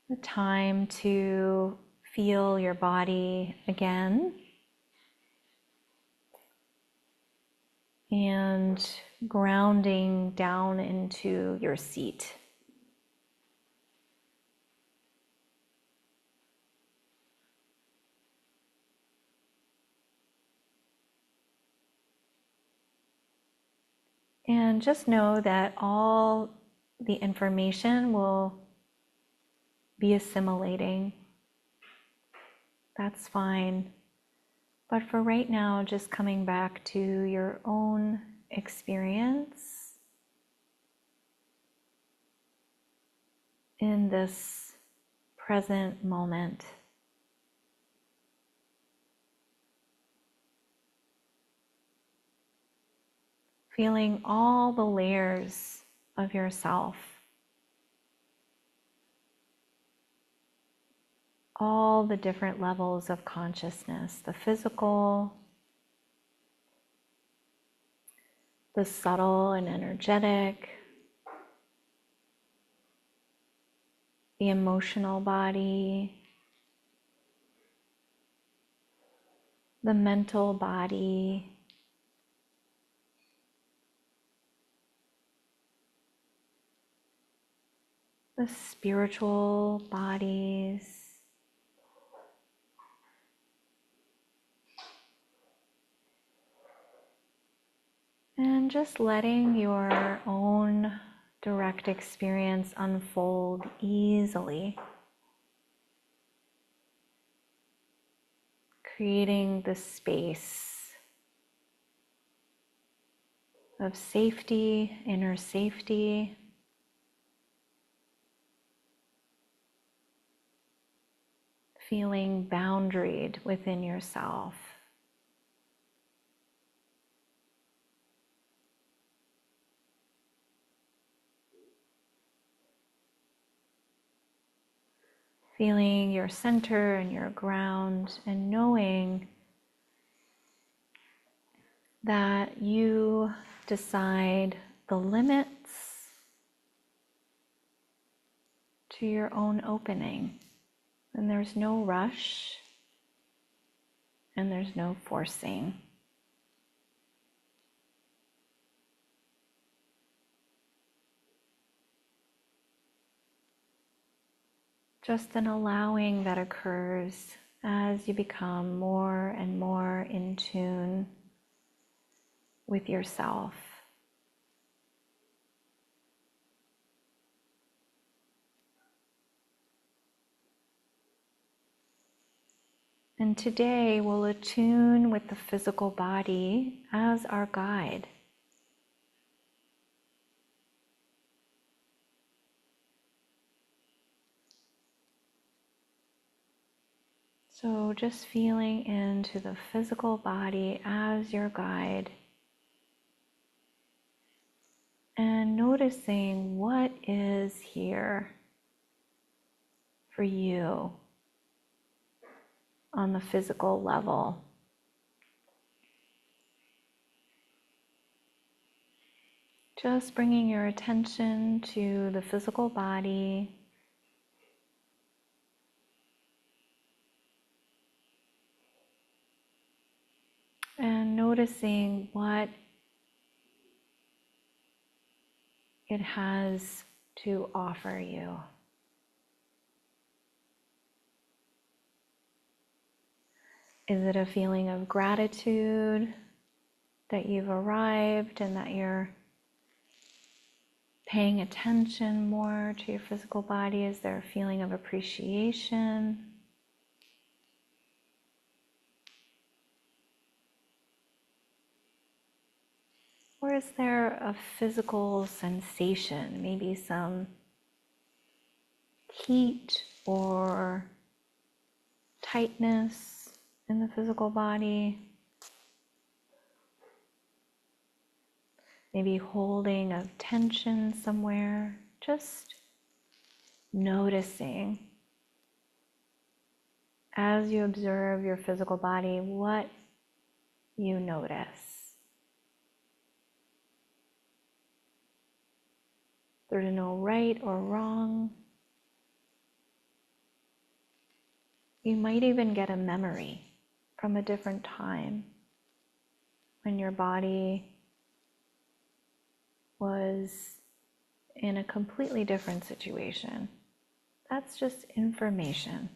A: the time to feel your body again and grounding down into your seat. And just know that all the information will be assimilating. That's fine. But for right now, just coming back to your own experience in this present moment. Feeling all the layers of yourself, all the different levels of consciousness, the physical, the subtle and energetic, the emotional body, the mental body, the spiritual bodies, and just letting your own direct experience unfold easily, creating the space of safety, inner safety, feeling boundaried within yourself. Feeling your center and your ground, and knowing that you decide the limits to your own opening. And there's no rush and there's no forcing. Just an allowing that occurs as you become more and more in tune with yourself. And today we'll attune with the physical body as our guide. So just feeling into the physical body as your guide and noticing what is here for you on the physical level. Just bringing your attention to the physical body. And noticing what it has to offer you. Is it a feeling of gratitude that you've arrived and that you're paying attention more to your physical body? Is there a feeling of appreciation? Or is there a physical sensation, maybe some heat or tightness in the physical body? Maybe holding of tension somewhere, just noticing as you observe your physical body what you notice. There's no right or wrong. You might even get a memory from a different time when your body was in a completely different situation. That's just information.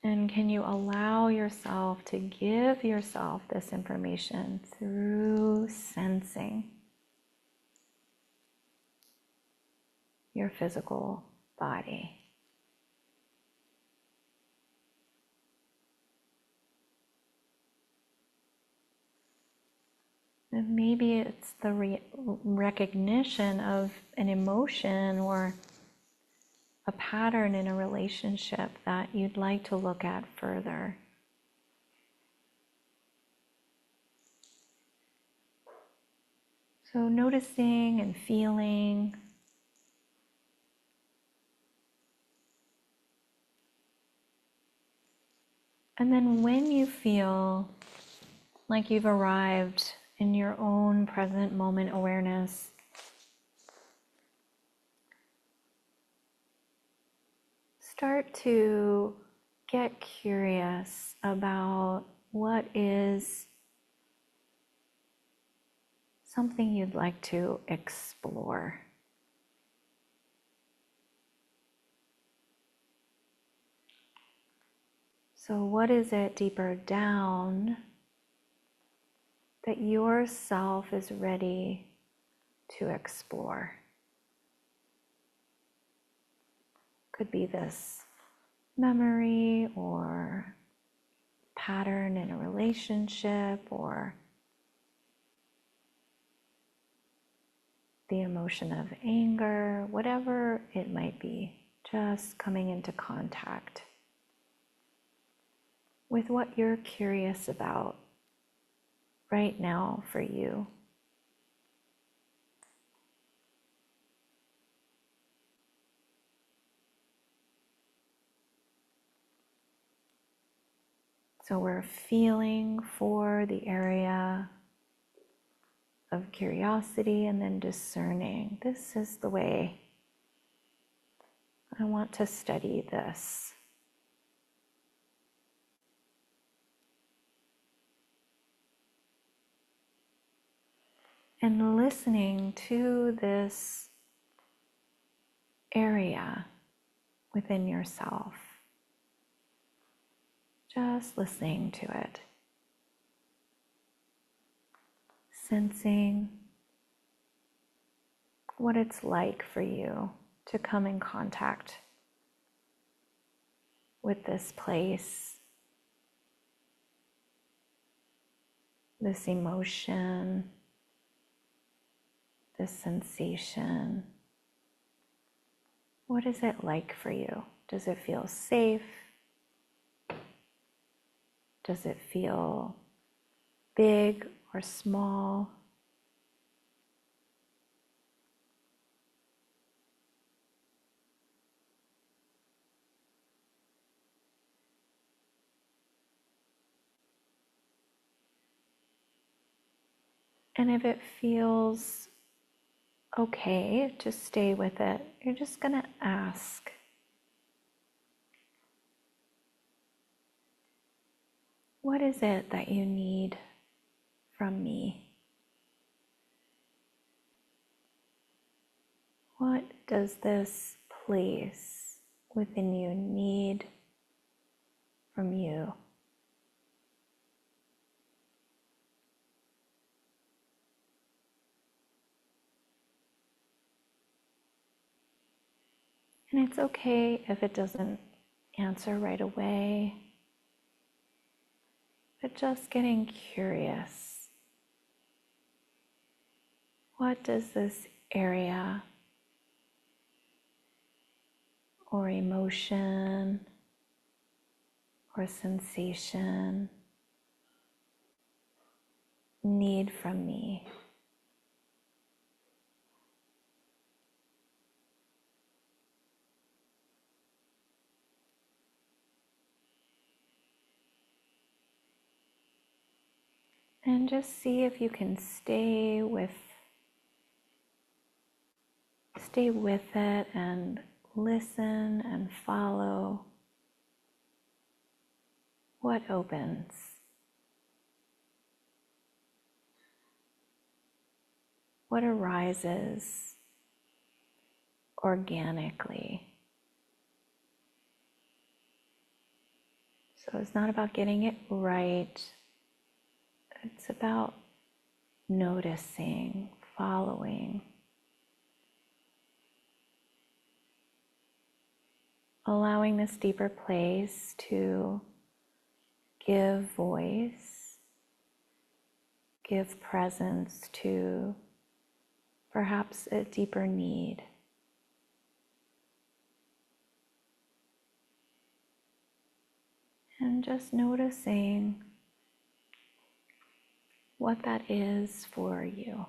A: And can you allow yourself to give yourself this information through sensing your physical body? And maybe it's the recognition of an emotion or a pattern in a relationship that you'd like to look at further. So noticing and feeling. And then when you feel like you've arrived in your own present moment awareness, start to get curious about what is something you'd like to explore. So what is it deeper down that your self is ready to explore? Could be this memory or pattern in a relationship or the emotion of anger, whatever it might be, just coming into contact with what you're curious about right now for you. So we're feeling for the area of curiosity and then discerning. This is the way I want to study this. and listening to this area within yourself. Just listening to it. Sensing what it's like for you to come in contact with this place, this emotion, this sensation. What is it like for you? Does it feel safe? Does it feel big or small? And if it feels okay to stay with it, you're just going to ask, what is it that you need from me? What does this place within you need from you? And it's okay if it doesn't answer right away, but just getting curious. What does this area or emotion or sensation need from me? And just see if you can stay with it and listen and follow what opens. What arises organically. So it's not about getting it right. It's about noticing, following, allowing this deeper place to give voice, give presence to perhaps a deeper need. And just noticing what that is for you.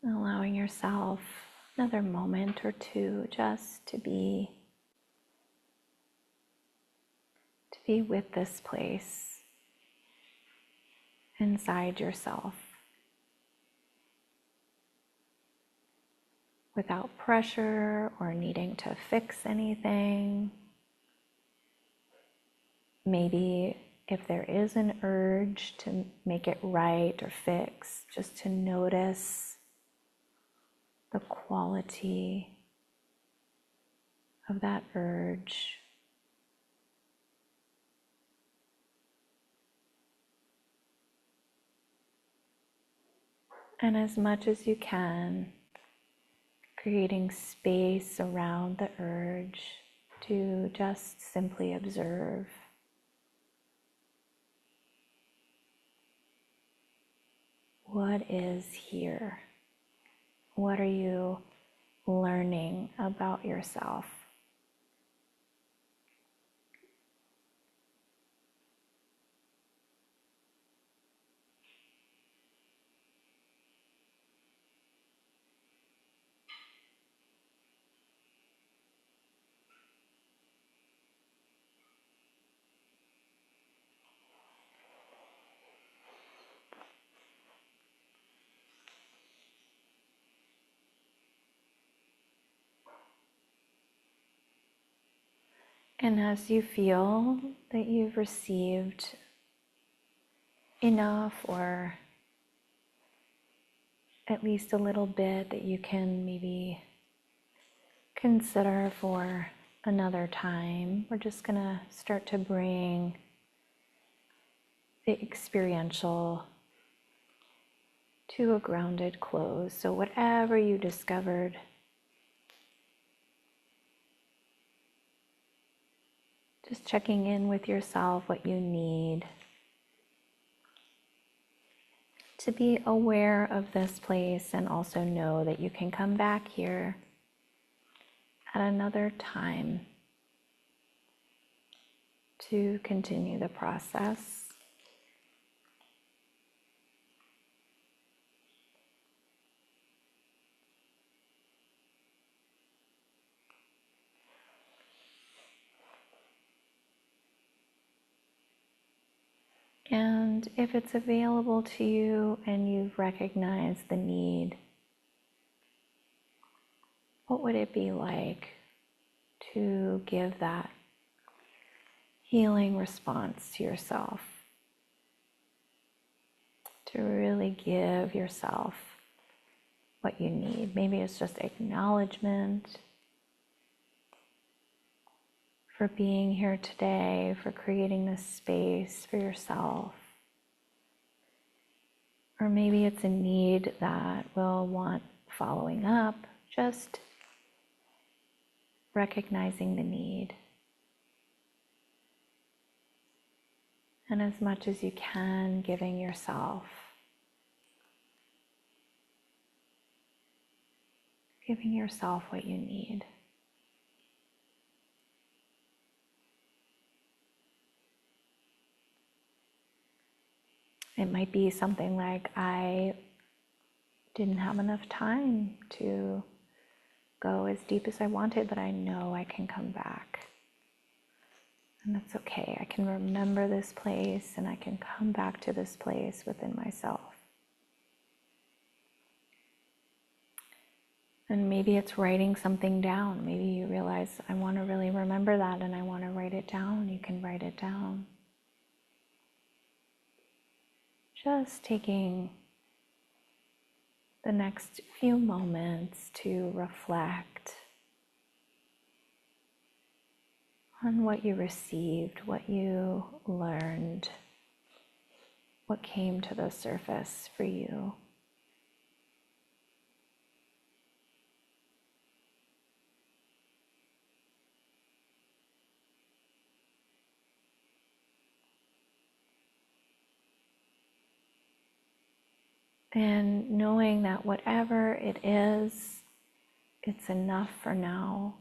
A: Allowing yourself another moment or two just to be with this place inside yourself without pressure or needing to fix anything. Maybe if there is an urge to make it right or fix, just to notice the quality of that urge. And as much as you can, creating space around the urge to just simply observe. What is here? What are you learning about yourself? And as you feel that you've received enough, or at least a little bit that you can maybe consider for another time, we're just going to start to bring the experiential to a grounded close. So whatever you discovered, just checking in with yourself what you need to be aware of this place, and also know that you can come back here at another time to continue the process. And if it's available to you and you've recognized the need, what would it be like to give that healing response to yourself? To really give yourself what you need. Maybe it's just acknowledgement for being here today, for creating this space for yourself. Or maybe it's a need that will want following up, just recognizing the need. And as much as you can, giving yourself what you need. It might be something like, I didn't have enough time to go as deep as I wanted, but I know I can come back. And that's okay. I can remember this place, and I can come back to this place within myself. And maybe it's writing something down. Maybe you realize, I want to really remember that and I want to write it down. You can write it down. Just taking the next few moments to reflect on what you received, what you learned, what came to the surface for you. And knowing that whatever it is, it's enough for now,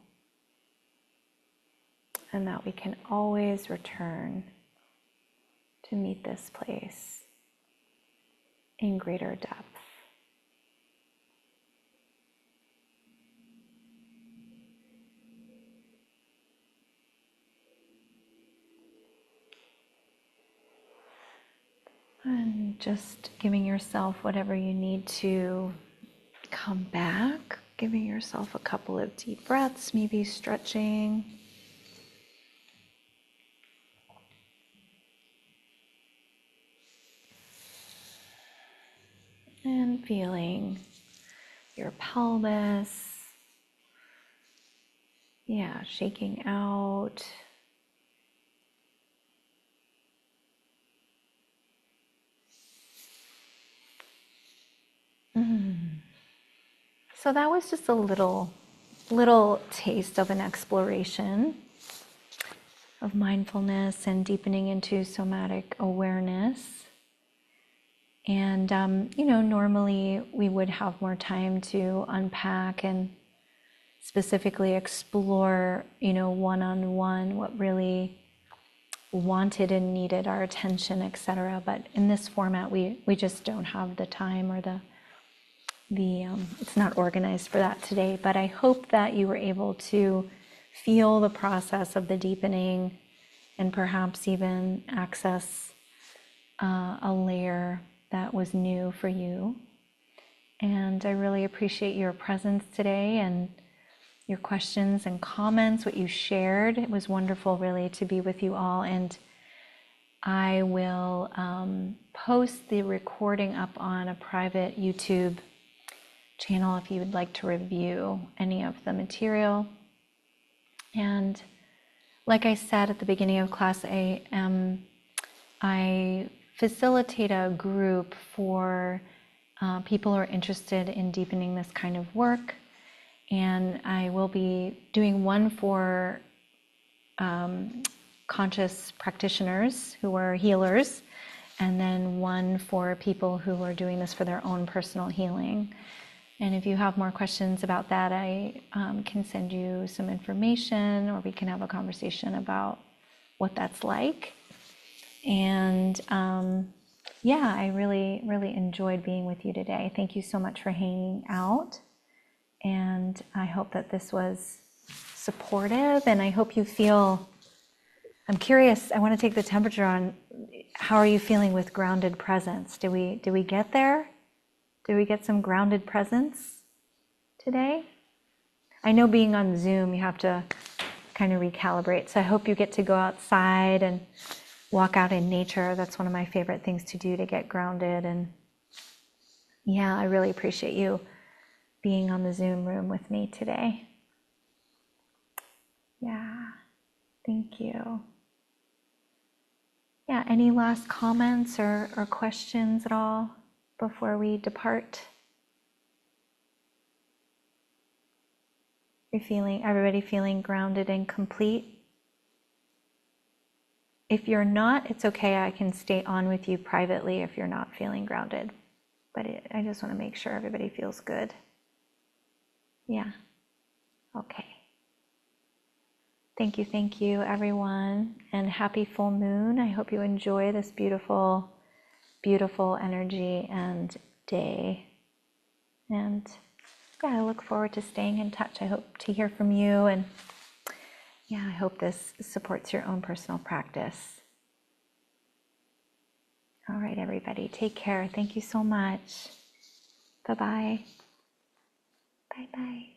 A: and that we can always return to meet this place in greater depth. And just giving yourself whatever you need to come back, giving yourself a couple of deep breaths, maybe stretching. And feeling your pelvis, shaking out. So that was just a little taste of an exploration of mindfulness and deepening into somatic awareness. And, normally we would have more time to unpack and specifically explore, one-on-one what really wanted and needed our attention, etc. But in this format, we just don't have the time, or it's not organized for that today. But I hope that you were able to feel the process of the deepening, and perhaps even access a layer that was new for you. And I really appreciate your presence today, and your questions and comments, what you shared. It was wonderful, really, to be with you all. And I will post the recording up on a private YouTube channel if you would like to review any of the material. And like I said at the beginning of class, I facilitate a group for people who are interested in deepening this kind of work. And I will be doing one for conscious practitioners who are healers, and then one for people who are doing this for their own personal healing. And if you have more questions about that, I can send you some information, or we can have a conversation about what that's like. And yeah, I really, really enjoyed being with you today. Thank you so much for hanging out. And I hope that this was supportive, and I hope you feel, I'm curious, I want to take the temperature on, how are you feeling with grounded presence? Do we get there? Did we get some grounded presence today? I know being on Zoom, you have to kind of recalibrate. So I hope you get to go outside and walk out in nature. That's one of my favorite things to do to get grounded. And yeah, I really appreciate you being on the Zoom room with me today. Yeah, thank you. Yeah, any last comments or questions at all before we depart? Everybody feeling grounded and complete? If you're not, it's okay. I can stay on with you privately if you're not feeling grounded. But I just want to make sure everybody feels good. Yeah. Okay. Thank you, everyone. And happy full moon. I hope you enjoy this beautiful, beautiful energy and day. And yeah, I look forward to staying in touch. I hope to hear from you. And yeah, I hope this supports your own personal practice. All right, everybody, take care. Thank you so much. Bye-bye. Bye-bye.